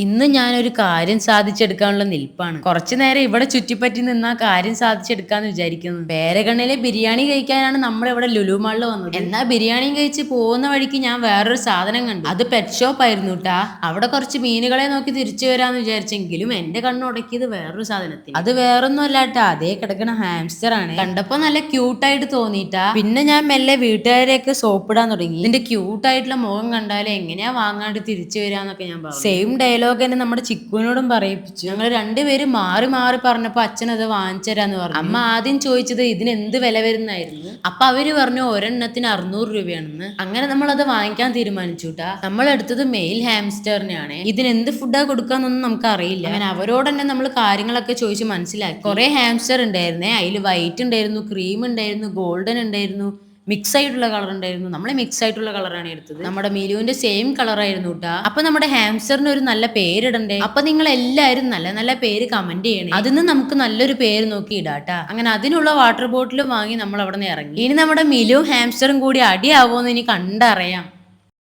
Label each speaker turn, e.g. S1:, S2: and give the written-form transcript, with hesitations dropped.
S1: ഇന്ന് ഞാനൊരു കാര്യം സാധിച്ചെടുക്കാനുള്ള നിൽപ്പാണ്. കുറച്ചു നേരം ഇവിടെ ചുറ്റിപ്പറ്റി നിന്ന് ആ കാര്യം സാധിച്ചെടുക്കാന്ന് വിചാരിക്കുന്നു. പേരഗണിലെ ബിരിയാണി കഴിക്കാനാണ് നമ്മൾ ഇവിടെ ലുലു മാളിൽ വന്നത്. എന്നാ ബിരിയാണിയും കഴിച്ച് പോകുന്ന വഴിക്ക് ഞാൻ വേറൊരു സാധനം കണ്ടു. അത് പെറ്റ് ഷോപ്പ് ആയിരുന്നു ട്ടാ. അവിടെ കുറച്ച് മീനുകളെ നോക്കി തിരിച്ചു വരാന്ന് വിചാരിച്ചെങ്കിലും എന്റെ കണ്ണുടക്കിയത് വേറൊരു സാധനത്തിന്. അത് വേറൊന്നും അല്ലാട്ടാ, അതേ കിടക്കണ ഹാംസ്റ്റർ ആണ്. കണ്ടപ്പോ നല്ല ക്യൂട്ടായിട്ട് തോന്നിട്ടാ. പിന്നെ ഞാൻ മെല്ലെ വീട്ടുകാരെയൊക്കെ സോപ്പിടാൻ തുടങ്ങി. ഇതിന്റെ ക്യൂട്ടായിട്ടുള്ള മുഖം കണ്ടാലും എങ്ങനെയാ വാങ്ങാണ്ട് തിരിച്ചു വരാന്നൊക്കെ ഞാൻ പറഞ്ഞു. സെയിം ഡയലോഗ് തന്നെ നമ്മുടെ ചിക്കുവിനോടും പറയിപ്പിച്ചു. ഞങ്ങൾ രണ്ടുപേരും മാറി മാറി പറഞ്ഞപ്പോ അച്ഛൻ അത് വാങ്ങിച്ചു തരാന്ന് പറഞ്ഞു. അമ്മ ആദ്യം ചോദിച്ചത് ഇതിന് എന്ത് വില വരുന്നായിരുന്നു. അപ്പൊ അവര് പറഞ്ഞു ഒരെണ്ണത്തിന് 600 രൂപയാണെന്ന്. അങ്ങനെ നമ്മൾ അത് വാങ്ങിക്കാൻ തീരുമാനിച്ചുട്ടാ. നമ്മൾ എടുത്തത് മെയിൽ ഹാംസ്റ്ററിനെയാണ്. ഇതിന് എന്ത് ഫുഡാ കൊടുക്കാന്നൊന്നും നമുക്ക് അറിയില്ല. അങ്ങനെ അവരോട് തന്നെ നമ്മൾ കാര്യങ്ങളൊക്കെ ചോദിച്ച് മനസ്സിലാക്കി. കുറെ ഹാംസ്റ്റർ ഉണ്ടായിരുന്നേ. അതിൽ വൈറ്റ് ഉണ്ടായിരുന്നു, ക്രീം ഉണ്ടായിരുന്നു, ഗോൾഡൻ ഉണ്ടായിരുന്നു, മിക്സ് ആയിട്ടുള്ള കളർ ഉണ്ടായിരുന്നു. നമ്മൾ മിക്സ് ആയിട്ടുള്ള കളറാണ് എടുത്തത്. നമ്മുടെ മിലുവിന്റെ സെയിം കളർ ആയിരുന്നു കേട്ടാ. അപ്പൊ നമ്മുടെ ഹാംസ്റ്ററിന് ഒരു നല്ല പേരിടണ്ടേ. അപ്പൊ നിങ്ങൾ എല്ലാവരും നല്ല നല്ല പേര് കമന്റ് ചെയ്യണേ. അതിന് നമുക്ക് നല്ലൊരു പേര് നോക്കി ഇടാട്ടാ. അങ്ങനെ അതിനുള്ള വാട്ടർ ബോട്ടിലും വാങ്ങി നമ്മൾ അവിടെ നിന്ന് ഇറങ്ങി. ഇനി നമ്മുടെ മിലുവും ഹാംസ്റ്ററും കൂടി അടിയാവോന്ന് ഇനി കണ്ടറിയാം.